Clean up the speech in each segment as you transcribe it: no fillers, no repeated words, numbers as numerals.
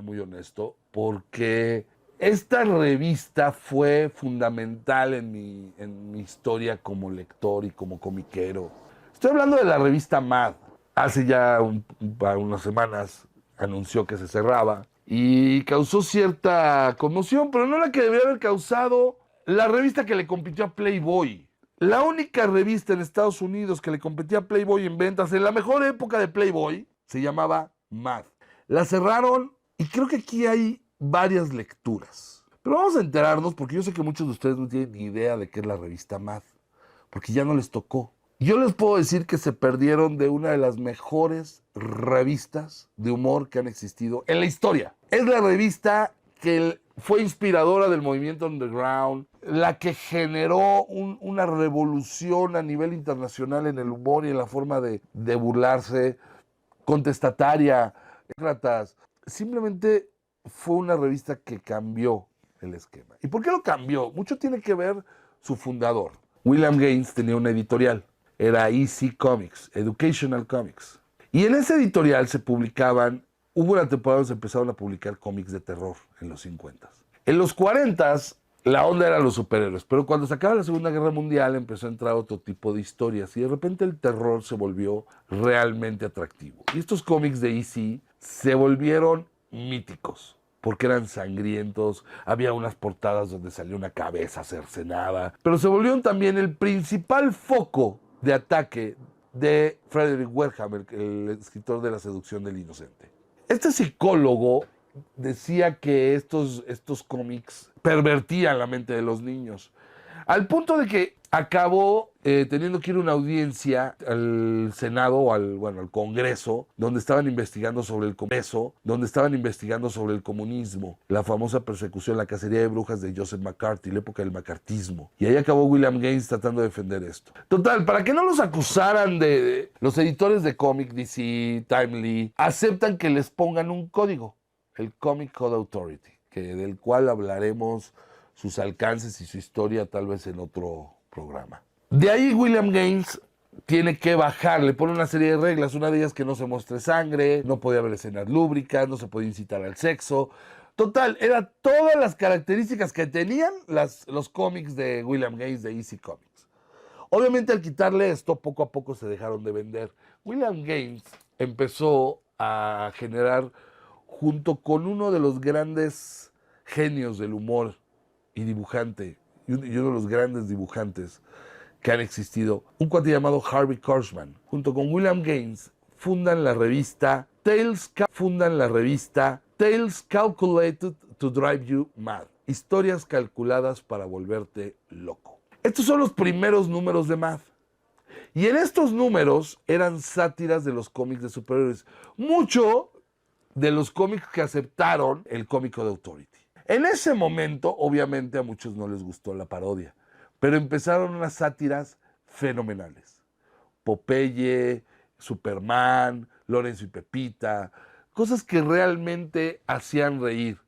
ser muy honesto, porque esta revista fue fundamental en mi historia como lector y como comiquero. Estoy hablando de la revista Mad. Hace ya unas semanas anunció que se cerraba y causó cierta conmoción, pero no la que debería haber causado la revista que le compitió a Playboy. La única revista en Estados Unidos que le competía a Playboy en ventas en la mejor época de Playboy se llamaba Mad. La cerraron y creo que aquí hay varias lecturas. Pero vamos a enterarnos porque yo sé que muchos de ustedes no tienen ni idea de qué es la revista Mad, porque ya no les tocó. Yo les puedo decir que se perdieron de una de las mejores revistas de humor que han existido en la historia. Es la revista que fue inspiradora del movimiento underground, la que generó una revolución a nivel internacional en el humor y en la forma de burlarse, contestataria, simplemente fue una revista que cambió el esquema. ¿Y por qué lo cambió? Mucho tiene que ver su fundador. William Gaines tenía una editorial, era EC Comics, Educational Comics. Y en ese editorial se publicaban, hubo una temporada donde se empezaron a publicar cómics de terror en los 50. En los 40 la onda era los superhéroes, pero cuando se acaba la Segunda Guerra Mundial empezó a entrar otro tipo de historias y de repente el terror se volvió realmente atractivo. Y estos cómics de EC se volvieron míticos porque eran sangrientos, había unas portadas donde salía una cabeza cercenada, pero se volvieron también el principal foco de ataque de Frederick Wertham, el escritor de La seducción del inocente. Este psicólogo decía que estos cómics pervertían la mente de los niños, al punto de que acabó teniendo que ir a una audiencia al Senado o al Congreso, donde estaban investigando sobre el comunismo, la famosa persecución, la cacería de brujas de Joseph McCarthy, la época del macartismo. Y ahí acabó William Gaines tratando de defender esto. Total, para que no los acusaran los editores de cómic, DC, Timely, aceptan que les pongan un código, el Comic Code Authority, del cual hablaremos sus alcances y su historia tal vez en otro programa. De ahí William Gaines tiene que bajar, le pone una serie de reglas, una de ellas que no se muestre sangre, no podía haber escenas lúbricas, no se podía incitar al sexo. Total, eran todas las características que tenían los cómics de William Gaines de EC Comics. Obviamente al quitarle esto, poco a poco se dejaron de vender. William Gaines empezó a generar, junto con uno de los grandes genios del humor y dibujante, y uno de los grandes dibujantes que han existido, un cuate llamado Harvey Kurtzman, junto con William Gaines, fundan la revista Tales Calculated to Drive You Mad, historias calculadas para volverte loco. Estos son los primeros números de Mad. Y en estos números eran sátiras de los cómics de superhéroes. Mucho de los cómics que aceptaron el Comic Code Authority. En ese momento, obviamente, a muchos no les gustó la parodia, pero empezaron unas sátiras fenomenales. Popeye, Superman, Lorenzo y Pepita, cosas que realmente hacían reír.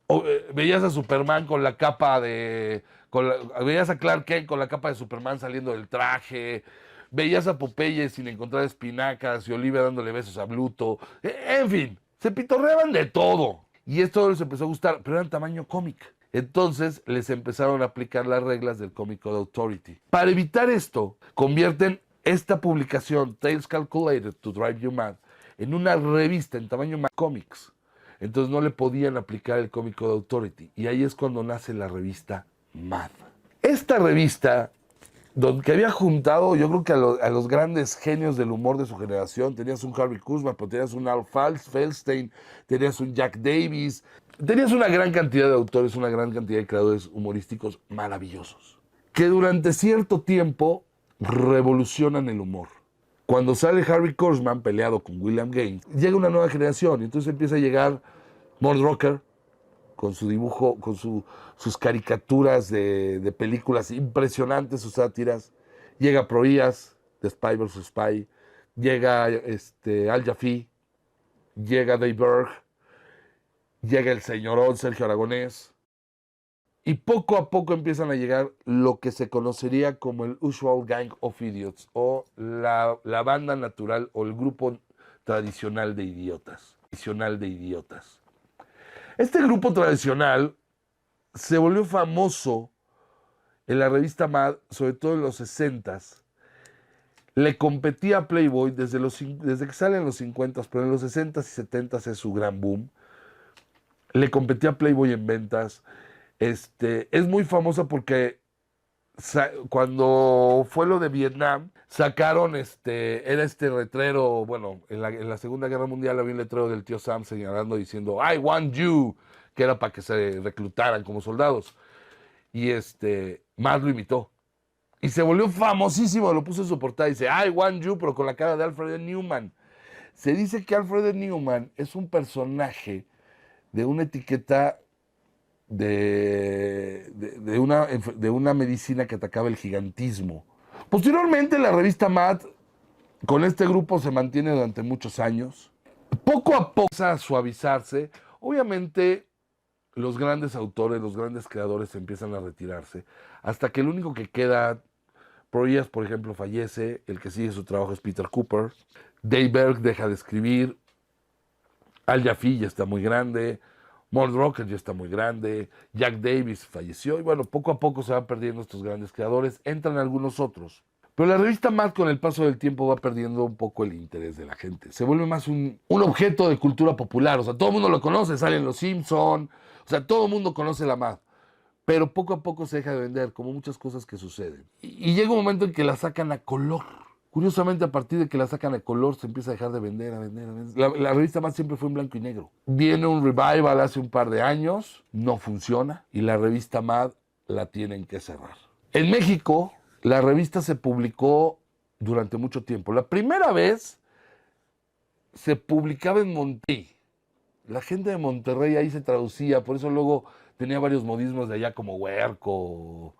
Veías a Superman con la capa veías a Clark Kent con la capa de Superman saliendo del traje, veías a Popeye sin encontrar espinacas y Olivia dándole besos a Bluto. En fin, se pitorreaban de todo. Y esto les empezó a gustar, pero eran tamaño cómic. Entonces les empezaron a aplicar las reglas del Comic Code Authority. Para evitar esto, convierten esta publicación, Tales Calculated to Drive You Mad, en una revista en tamaño Comics. Entonces no le podían aplicar el Comic Code Authority. Y ahí es cuando nace la revista Mad. Esta revista, que había juntado, yo creo que a los grandes genios del humor de su generación. Tenías un Harvey Kurtzman, pero tenías un Al Feldstein, tenías un Jack Davis, tenías una gran cantidad de autores, una gran cantidad de creadores humorísticos maravillosos, que durante cierto tiempo revolucionan el humor. Cuando sale Harvey Kurtzman peleado con William Gaines, llega una nueva generación y entonces empieza a llegar Mort Rucker con su dibujo, con sus caricaturas de películas impresionantes, sus sátiras. Llega Proías, de Spy vs. Spy, llega Al Jaffee, llega Dave Berg, llega el señorón Sergio Aragonés, y poco a poco empiezan a llegar lo que se conocería como el Usual Gang of Idiots, o la banda natural, o el grupo tradicional de idiotas. Este grupo tradicional se volvió famoso en la revista Mad, sobre todo en los 60s. Le competía a Playboy desde que sale en los 50s, pero en los 60s y 70s es su gran boom. Le competía a Playboy en ventas. Es muy famosa porque cuando fue lo de Vietnam, sacaron era este letrero, bueno, en la Segunda Guerra Mundial había un letrero del tío Sam señalando diciendo I want you, que era para que se reclutaran como soldados. Y Mad lo imitó. Y se volvió famosísimo, lo puso en su portada, dice I want you, pero con la cara de Alfred Newman. Se dice que Alfred Newman es un personaje de una etiqueta de una medicina que atacaba el gigantismo. Posteriormente, la revista Mad, con este grupo se mantiene durante muchos años. Poco a poco empieza a suavizarse. Obviamente, los grandes autores, los grandes creadores empiezan a retirarse, hasta que el único que queda, Proyas, por ejemplo, fallece, el que sigue su trabajo es Peter Cooper, Dave Berg deja de escribir, Al Jaffee ya está muy grande, Mort Rocker ya está muy grande, Jack Davis falleció, y bueno, poco a poco se van perdiendo estos grandes creadores, entran algunos otros. Pero la revista Mad con el paso del tiempo va perdiendo un poco el interés de la gente. Se vuelve más un objeto de cultura popular. O sea, todo el mundo lo conoce, salen los Simpson. O sea, todo el mundo conoce la Mad. Pero poco a poco se deja de vender, como muchas cosas que suceden. Y llega un momento en que la sacan a color. Curiosamente, a partir de que la sacan a color, se empieza a dejar de vender, a vender, a vender. La revista Mad siempre fue en blanco y negro. Viene un revival hace un par de años, no funciona, y la revista Mad la tienen que cerrar. En México, la revista se publicó durante mucho tiempo. La primera vez se publicaba en Monterrey. La gente de Monterrey ahí se traducía, por eso luego tenía varios modismos de allá como huerco, o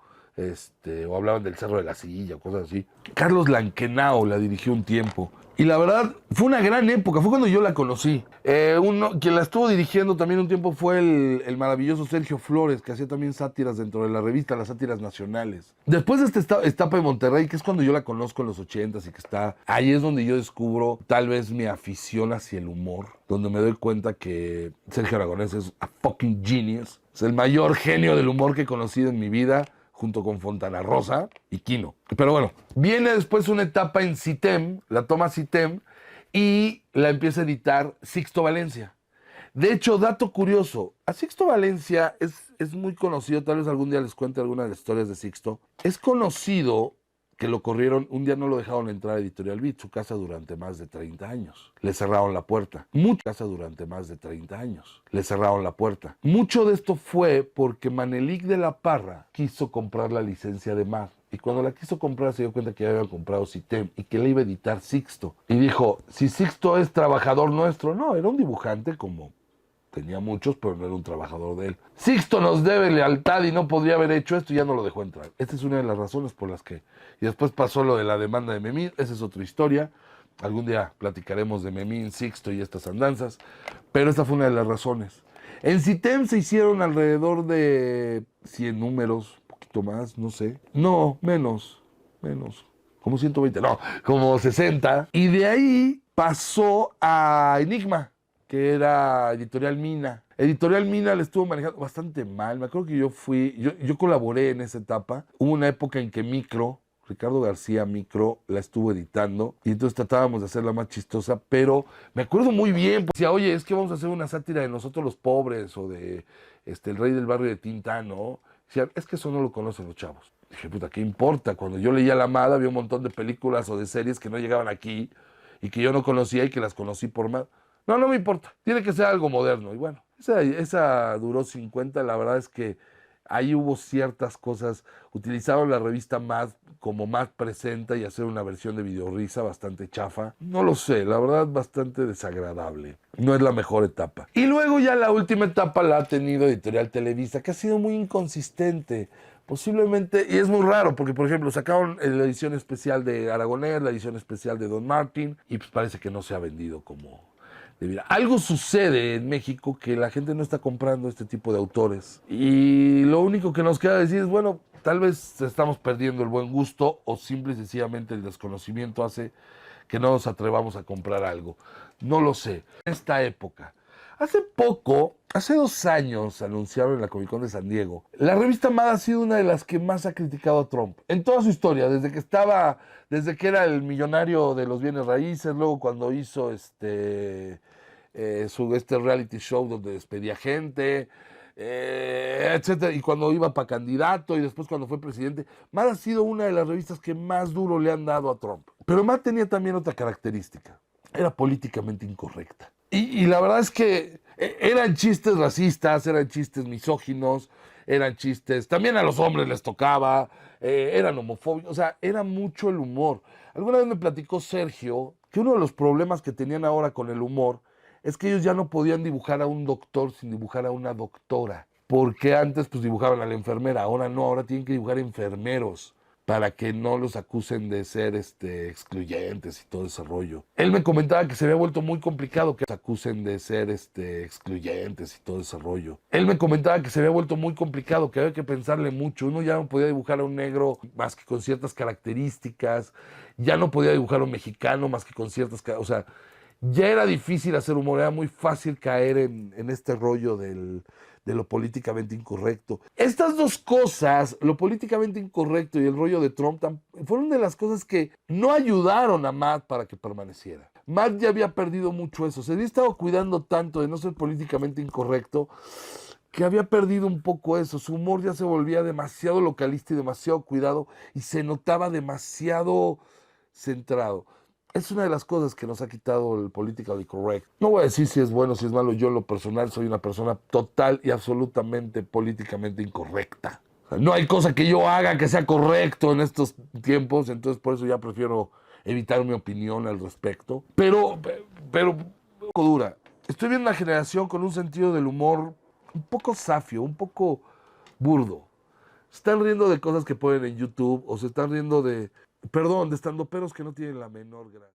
hablaban del Cerro de la Silla, cosas así. Carlos Lankenau la dirigió un tiempo. Y la verdad, fue una gran época, fue cuando yo la conocí. Quien la estuvo dirigiendo también un tiempo fue el maravilloso Sergio Flores, que hacía también sátiras dentro de la revista, las sátiras nacionales. Después de esta etapa de Monterrey, que es cuando yo la conozco en los 80s y que está, ahí es donde yo descubro tal vez mi afición hacia el humor, donde me doy cuenta que Sergio Aragonés es a fucking genius, es el mayor genio del humor que he conocido en mi vida, junto con Fontana Rosa y Quino. Pero bueno, viene después una etapa en CITEM, la toma CITEM, y la empieza a editar Sixto Valencia. De hecho, dato curioso, a Sixto Valencia es muy conocido, tal vez algún día les cuente algunas de las historias de Sixto. Es conocido que lo corrieron, un día no lo dejaron entrar a Editorial Beat, su casa durante más de 30 años. Le cerraron la puerta. Mucha casa durante más de 30 años. Le cerraron la puerta. Mucho de esto fue porque Manelik de la Parra quiso comprar la licencia de Mad. Y cuando la quiso comprar se dio cuenta que ya habían comprado CITEM y que le iba a editar Sixto. Y dijo, si Sixto es trabajador nuestro, no, era un dibujante como... Tenía muchos, pero no era un trabajador de él. Sixto nos debe lealtad y no podría haber hecho esto y ya no lo dejó entrar. Esta es una de las razones por las que... Y después pasó lo de la demanda de Memín, esa es otra historia. Algún día platicaremos de Memín, Sixto y estas andanzas. Pero esta fue una de las razones. En CITEM se hicieron alrededor de 100 números, un poquito más, no sé. No, menos. Como 120, no, como 60. Y de ahí pasó a Enigma, que era Editorial Mina. Editorial Mina le estuvo manejando bastante mal. Me acuerdo que yo colaboré en esa etapa. Hubo una época en que Ricardo García Micro la estuvo editando y entonces tratábamos de hacerla más chistosa, pero me acuerdo muy bien, pues, decía, oye, es que vamos a hacer una sátira de nosotros los pobres o de el rey del barrio de Tintán, ¿no? Decían, es que eso no lo conocen los chavos. Dije, puta, ¿qué importa? Cuando yo leía La Mad había un montón de películas o de series que no llegaban aquí y que yo no conocía y que las conocí por Mad. No, no me importa. Tiene que ser algo moderno. Y bueno, esa duró 50. La verdad es que ahí hubo ciertas cosas. Utilizaron la revista Mad como Mad Presenta y hacer una versión de Videorrisa bastante chafa. No lo sé, la verdad bastante desagradable. No es la mejor etapa. Y luego ya la última etapa la ha tenido Editorial Televisa, que ha sido muy inconsistente. Posiblemente, y es muy raro, porque por ejemplo sacaron la edición especial de Aragonés, la edición especial de Don Martin, y pues parece que no se ha vendido como... Algo sucede en México que la gente no está comprando este tipo de autores. Y lo único que nos queda decir es, bueno, tal vez estamos perdiendo el buen gusto o simple y sencillamente el desconocimiento hace que no nos atrevamos a comprar algo. No lo sé. En esta época. Hace poco Hace 2 años anunciaron en la Comic Con de San Diego. La revista Mad ha sido una de las que más ha criticado a Trump. En toda su historia, desde que era el millonario de los bienes raíces, luego cuando hizo este reality show donde despedía gente, etcétera, y cuando iba para candidato y después cuando fue presidente. Mad ha sido una de las revistas que más duro le han dado a Trump. Pero Mad tenía también otra característica. Era políticamente incorrecta. Y la verdad es que eran chistes racistas, eran chistes misóginos, eran chistes, también a los hombres les tocaba, eran homofóbicos, o sea, era mucho el humor. Alguna vez me platicó Sergio que uno de los problemas que tenían ahora con el humor es que ellos ya no podían dibujar a un doctor sin dibujar a una doctora. Porque antes pues dibujaban a la enfermera, ahora no, ahora tienen que dibujar enfermeros para que no los acusen de ser excluyentes y todo ese rollo. Él me comentaba que se había vuelto muy complicado que los acusen de ser excluyentes y todo ese rollo. Él me comentaba que se había vuelto muy complicado, que había que pensarle mucho. Uno ya no podía dibujar a un negro más que con ciertas características, ya no podía dibujar a un mexicano más que con o sea, ya era difícil hacer humor, era muy fácil caer en este rollo de lo políticamente incorrecto. Estas dos cosas, lo políticamente incorrecto y el rollo de Trump, fueron de las cosas que no ayudaron a Matt para que permaneciera. Matt ya había perdido mucho eso, se había estado cuidando tanto de no ser políticamente incorrecto que había perdido un poco eso. Su humor ya se volvía demasiado localista y demasiado cuidado y se notaba demasiado centrado. Es una de las cosas que nos ha quitado el politically correct. No voy a decir si es bueno o si es malo. Yo en lo personal soy una persona total y absolutamente políticamente incorrecta. O sea, no hay cosa que yo haga que sea correcto en estos tiempos, entonces por eso ya prefiero evitar mi opinión al respecto. Pero, un poco dura. Estoy viendo una generación con un sentido del humor un poco zafio, un poco burdo. Se están riendo de cosas que ponen en YouTube o se están riendo de, perdón, de estandoperos que no tienen la menor gracia.